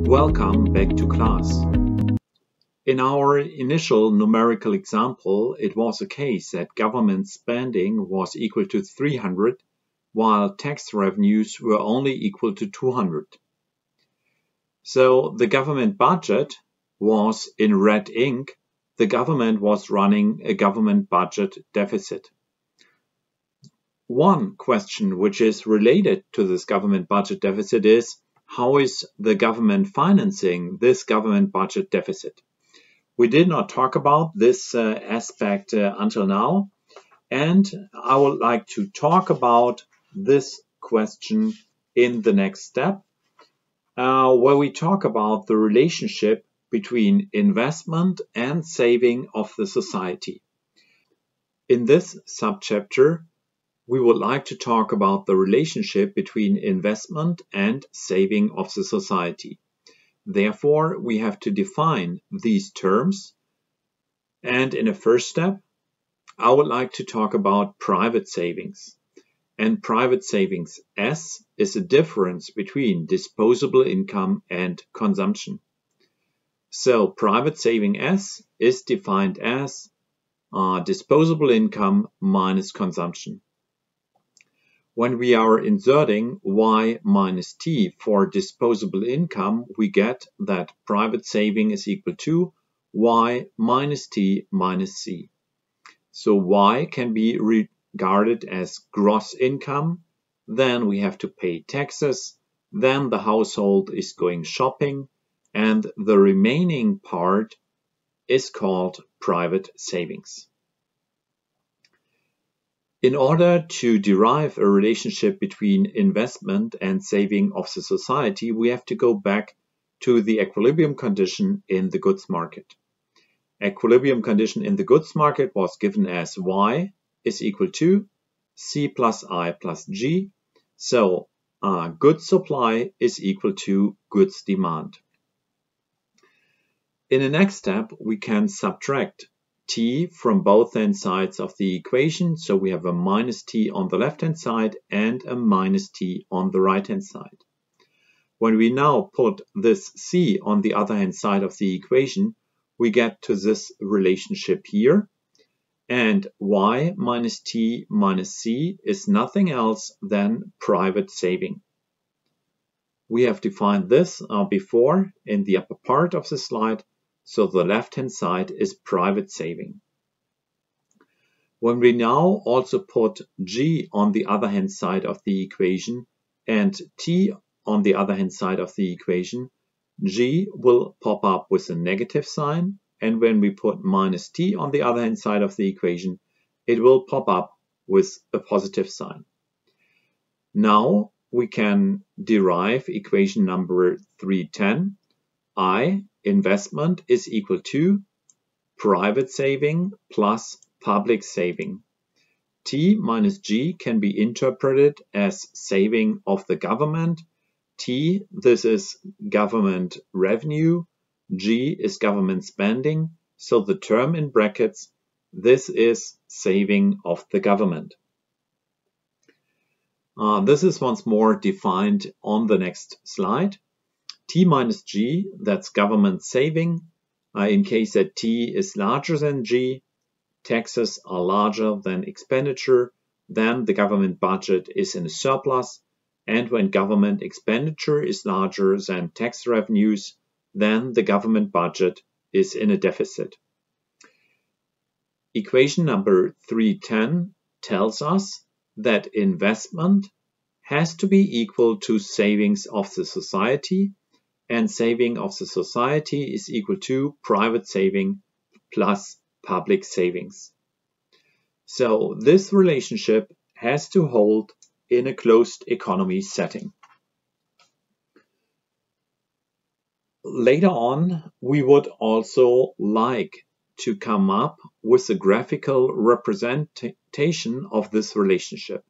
Welcome back to class. In our initial numerical example, it was the case that government spending was equal to 300, while tax revenues were only equal to 200. So the government budget was in red ink. The government was running a government budget deficit. One question which is related to this government budget deficit is, how is the government financing this government budget deficit? We did not talk about this aspect until now, and I would like to talk about this question in the next step, where we talk about the relationship between investment and saving of the society. In this subchapter, we would like to talk about the relationship between investment and saving of the society. Therefore, we have to define these terms. And in a first step, I would like to talk about private savings. And private savings S is the difference between disposable income and consumption. So private saving S is defined as disposable income minus consumption. When we are inserting y minus t for disposable income, we get that private saving is equal to y minus t minus c. So y can be regarded as gross income, then we have to pay taxes, then the household is going shopping, and the remaining part is called private savings. In order to derive a relationship between investment and saving of the society, we have to go back to the equilibrium condition in the goods market. Equilibrium condition in the goods market was given as y is equal to c plus I plus g. So goods supply is equal to goods demand. In the next step, we can subtract t from both hand sides of the equation, so we have a minus t on the left hand side and a minus t on the right hand side. When we now put this c on the other hand side of the equation, we get to this relationship here, and y minus t minus c is nothing else than private saving. We have defined this before in the upper part of the slide. So the left-hand side is private saving. When we now also put g on the other hand side of the equation and t on the other hand side of the equation, g will pop up with a negative sign, and when we put minus t on the other hand side of the equation, it will pop up with a positive sign. Now we can derive equation number 310. I, investment, is equal to private saving plus public saving. T minus G can be interpreted as saving of the government. T, this is government revenue. G is government spending. So the term in brackets, this is saving of the government. This is once more defined on the next slide. T minus G, that's government saving. In case that T is larger than G, taxes are larger than expenditure, then the government budget is in a surplus. And when government expenditure is larger than tax revenues, then the government budget is in a deficit. Equation number 310 tells us that investment has to be equal to savings of the society, and saving of the society is equal to private saving plus public savings. So this relationship has to hold in a closed economy setting. Later on, we would also like to come up with a graphical representation of this relationship.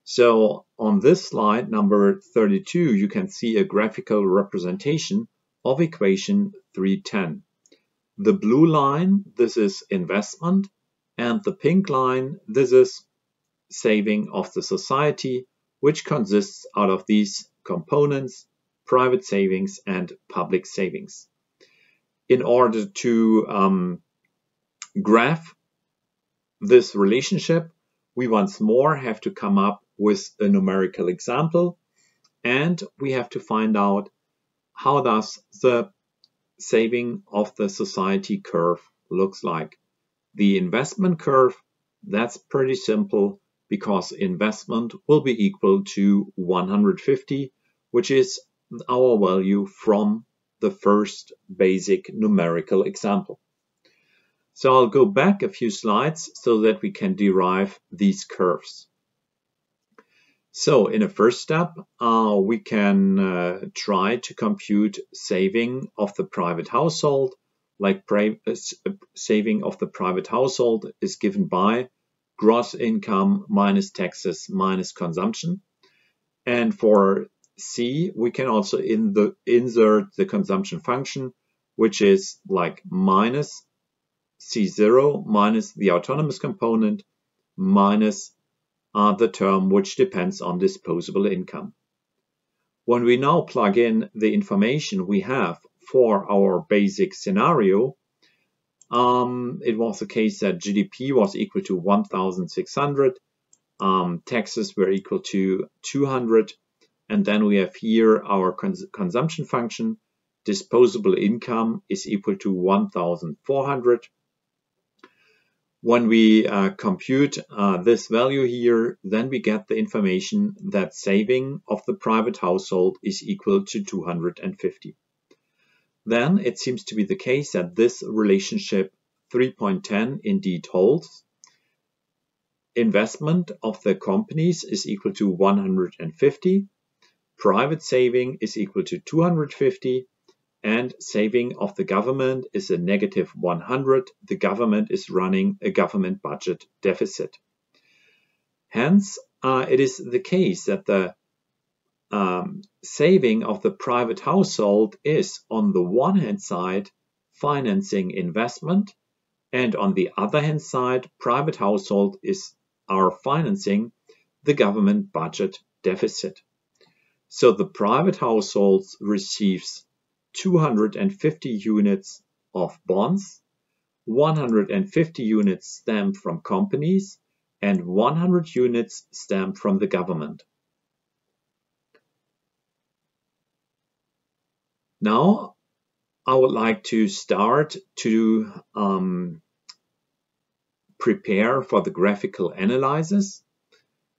So on this slide, number 32, you can see a graphical representation of equation 310. The blue line, this is investment, and the pink line, this is saving of the society, which consists out of these components, private savings and public savings. In order to graph this relationship, we once more have to come up with a numerical example, and we have to find out how does the saving of the society curve looks like. The investment curve, that's pretty simple because investment will be equal to 150, which is our value from the first basic numerical example. So I'll go back a few slides so that we can derive these curves. So in a first step, we can try to compute saving of the private household. Like saving of the private household is given by gross income minus taxes minus consumption. And for C, we can also insert the consumption function, which is like minus C0 minus the autonomous component minus the term which depends on disposable income. When we now plug in the information we have for our basic scenario, it was the case that GDP was equal to 1,600, taxes were equal to 200, and then we have here our consumption function. Disposable income is equal to 1,400. When we compute this value here, then we get the information that saving of the private household is equal to 250. Then it seems to be the case that this relationship 3.10 indeed holds. Investment of the companies is equal to 150. Private saving is equal to 250. And saving of the government is a negative 100. The government is running a government budget deficit. Hence, it is the case that the saving of the private household is, on the one hand side, financing investment, and on the other hand side, private household are financing the government budget deficit. So the private households receives 250 units of bonds, 150 units stem from companies, and 100 units stem from the government. Now, I would like to start to prepare for the graphical analysis.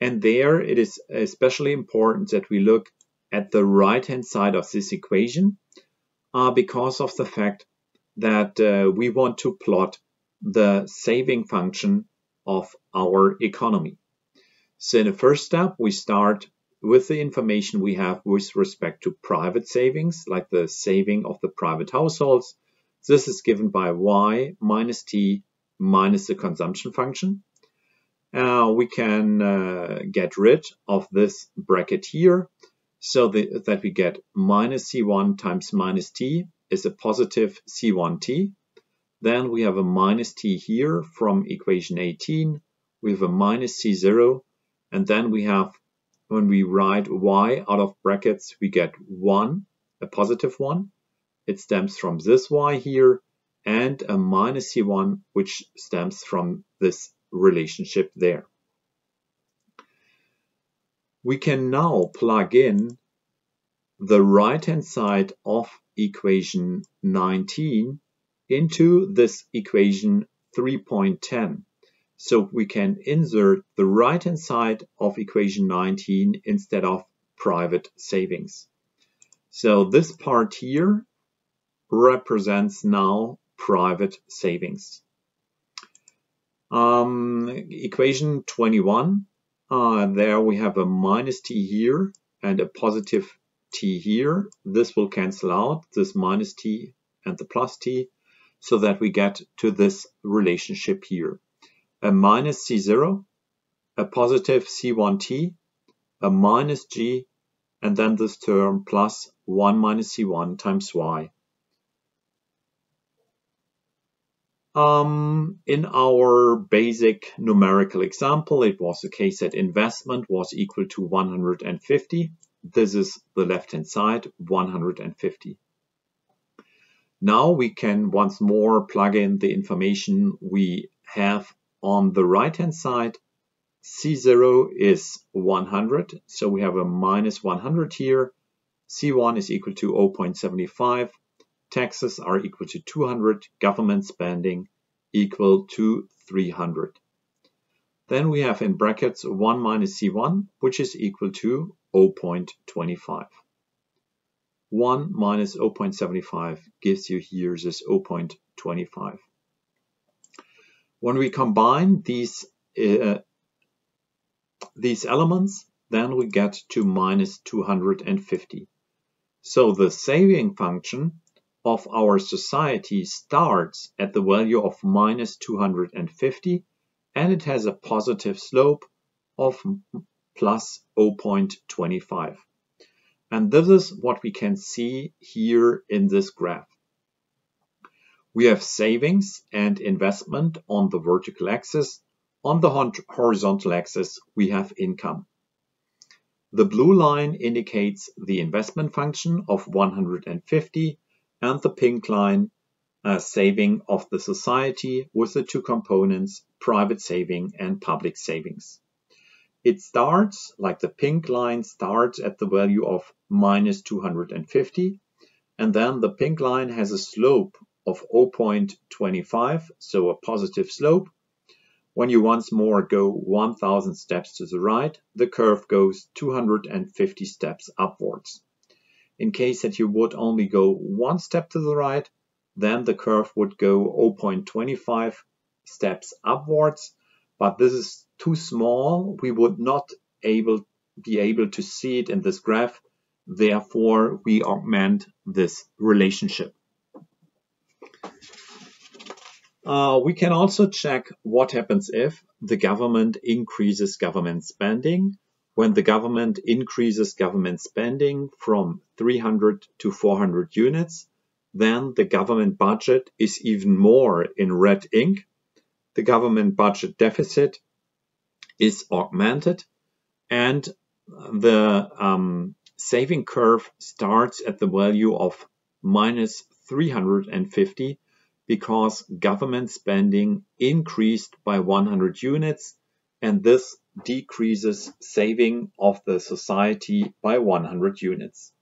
And there it is especially important that we look at the right-hand side of this equation, because of the fact that we want to plot the saving function of our economy. So in the first step, we start with the information we have with respect to private savings, like the saving of the private households. This is given by y minus t minus the consumption function. We can get rid of this bracket here, so that we get minus C1 times minus t is a positive C1t. Then we have a minus t here from equation 18. We have a minus C0. And then we have, when we write y out of brackets, we get 1, a positive 1. It stems from this y here, and a minus C1, which stems from this relationship there. We can now plug in the right-hand side of equation 19 into this equation 3.10. So we can insert the right-hand side of equation 19 instead of private savings. So this part here represents now private savings. Equation 21, there we have a minus t here and a positive t here. This will cancel out, this minus t and the plus t, so that we get to this relationship here. A minus C0, a positive C1t, a minus g, and then this term plus 1 minus C1 times y. In our basic numerical example, it was the case that investment was equal to 150 This is the left-hand side, 150. Now we can once more plug in the information we have on the right-hand side. C0 is 100, so we have a minus 100 here. C1 is equal to 0.75. Taxes are equal to 200. Government spending equal to 300. Then we have in brackets 1 minus C1, which is equal to 0.25. 1 minus 0.75 gives you here this 0.25. When we combine these elements, then we get to minus 250. So the saving function of our society starts at the value of minus 250, and it has a positive slope of plus 0.25. And this is what we can see here in this graph. We have savings and investment on the vertical axis. On the horizontal axis, we have income. The blue line indicates the investment function of 150, and the pink line saving of the society with the two components, private saving and public savings. It starts, like the pink line, starts at the value of minus 250, and then the pink line has a slope of 0.25, so a positive slope. When you once more go 1000 steps to the right, the curve goes 250 steps upwards. In case that you would only go one step to the right, then the curve would go 0.25 steps upwards, but this is too small. We would not be able to see it in this graph. Therefore, we augment this relationship. We can also check what happens if the government increases government spending. When the government increases government spending from 300 to 400 units, then the government budget is even more in red ink. The government budget deficit is augmented, and the saving curve starts at the value of minus 350 because government spending increased by 100 units, and this decreases saving of the society by 100 units.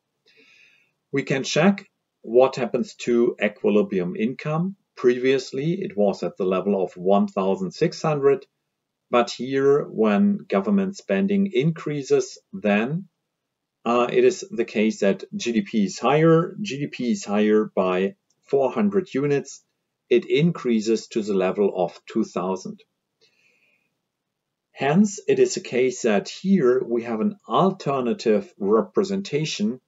We can check what happens to equilibrium income. Previously, it was at the level of 1,600. But here, when government spending increases, then it is the case that GDP is higher. GDP is higher by 400 units. It increases to the level of 2,000. Hence, it is a case that here we have an alternative representation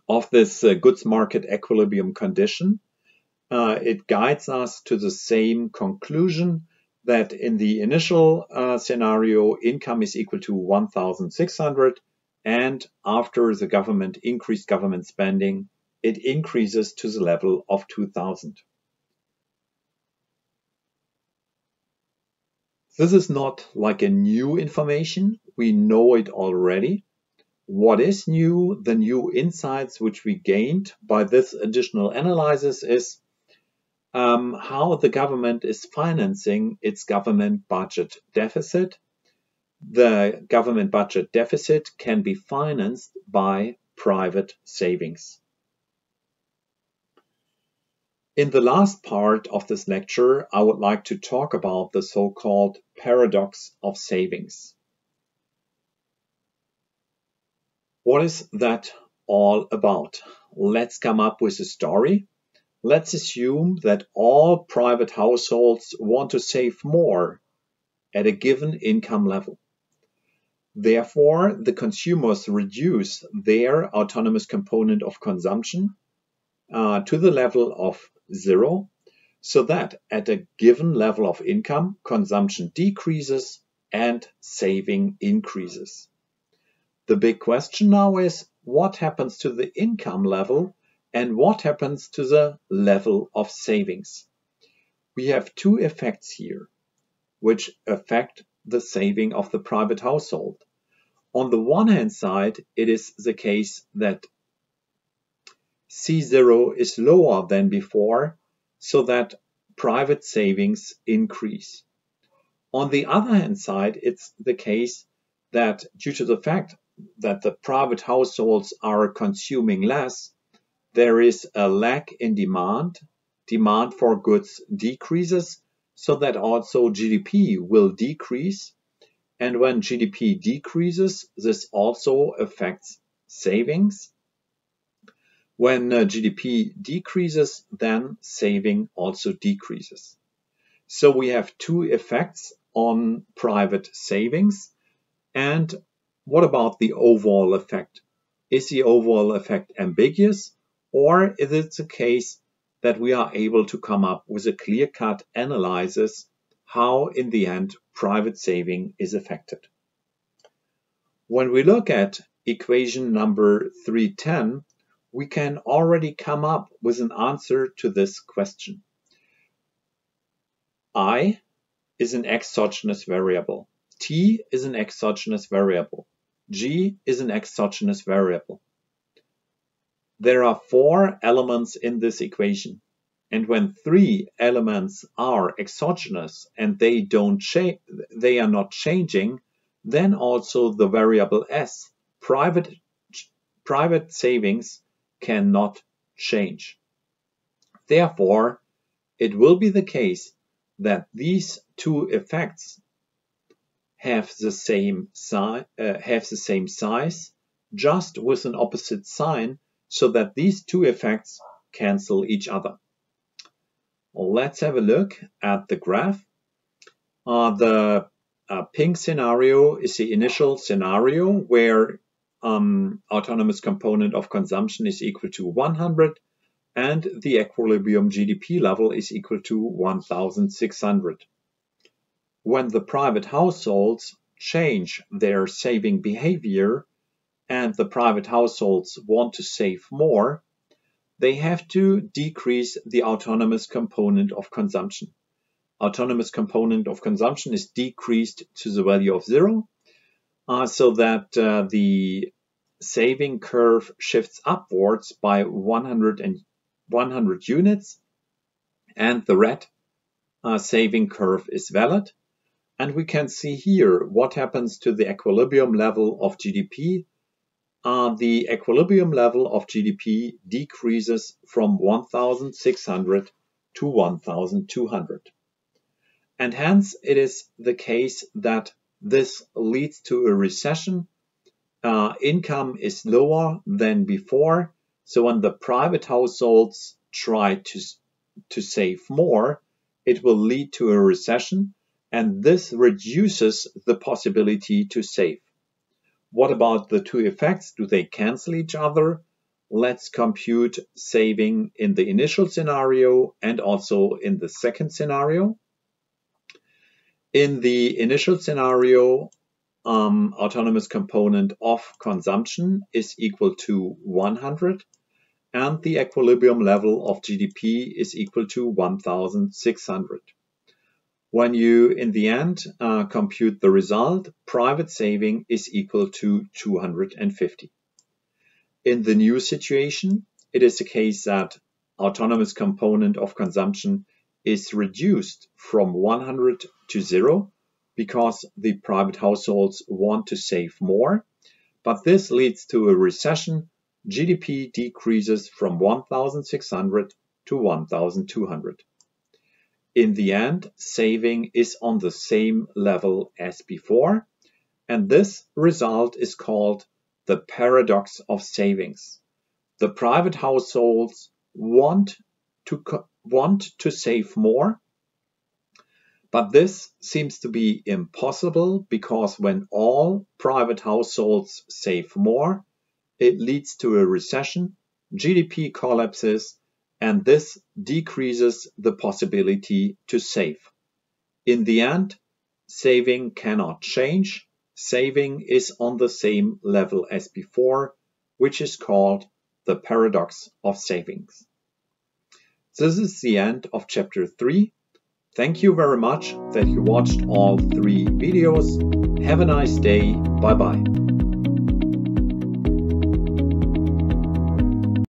of this goods market equilibrium condition. It guides us to the same conclusion that in the initial scenario, income is equal to 1,600, and after the government increased government spending, it increases to the level of 2,000. This is not like a new information. We know it already. What is new, the new insights which we gained by this additional analysis is how the government is financing its government budget deficit. The government budget deficit can be financed by private savings. In the last part of this lecture, I would like to talk about the so-called paradox of savings. What is that all about? Let's come up with a story. Let's assume that all private households want to save more at a given income level. Therefore, the consumers reduce their autonomous component of consumption to the level of 0, so that at a given level of income, consumption decreases and saving increases. The big question now is, what happens to the income level and what happens to the level of savings? We have two effects here, which affect the saving of the private household. On the one hand side, it is the case that C0 is lower than before, so that private savings increase. On the other hand side, it's the case that due to the fact that the private households are consuming less, there is a lack in demand. Demand for goods decreases, so that also GDP will decrease. And when GDP decreases, this also affects savings. When GDP decreases, then saving also decreases. So we have two effects on private savings. And what about the overall effect? Is the overall effect ambiguous, or is it the case that we are able to come up with a clear-cut analysis how in the end private saving is affected? When we look at equation number 310, we can already come up with an answer to this question. I is an exogenous variable. T is an exogenous variable. G is an exogenous variable. There are 4 elements in this equation. And when 3 elements are exogenous and they are not changing, then also the variable S, private savings, cannot change. Therefore, it will be the case that these two effects have the same size, just with an opposite sign, so that these two effects cancel each other. Let's have a look at the graph. The pink scenario is the initial scenario where autonomous component of consumption is equal to 100 and the equilibrium GDP level is equal to 1,600. When the private households change their saving behavior and the private households want to save more, they have to decrease the autonomous component of consumption. Autonomous component of consumption is decreased to the value of 0, so that the saving curve shifts upwards by 100 units, and the red saving curve is valid. And we can see here what happens to the equilibrium level of GDP. The equilibrium level of GDP decreases from 1,600 to 1,200. And hence it is the case that this leads to a recession. Income is lower than before. So when the private households try to save more, it will lead to a recession, and this reduces the possibility to save. What about the two effects? Do they cancel each other? Let's compute saving in the initial scenario and also in the second scenario. In the initial scenario, autonomous component of consumption is equal to 100 and the equilibrium level of GDP is equal to 1,600. When you, in the end, compute the result, private saving is equal to 250. In the new situation, it is the case that autonomous component of consumption is reduced from 100 to 0 because the private households want to save more, but this leads to a recession. GDP decreases from 1,600 to 1,200. In the end, saving is on the same level as before, and this result is called the paradox of savings. The private households want to save more, but this seems to be impossible because when all private households save more, it leads to a recession, GDP collapses, and this decreases the possibility to save. In the end, saving cannot change. Saving is on the same level as before, which is called the paradox of savings. This is the end of chapter 3. Thank you very much that you watched all 3 videos. Have a nice day. Bye bye.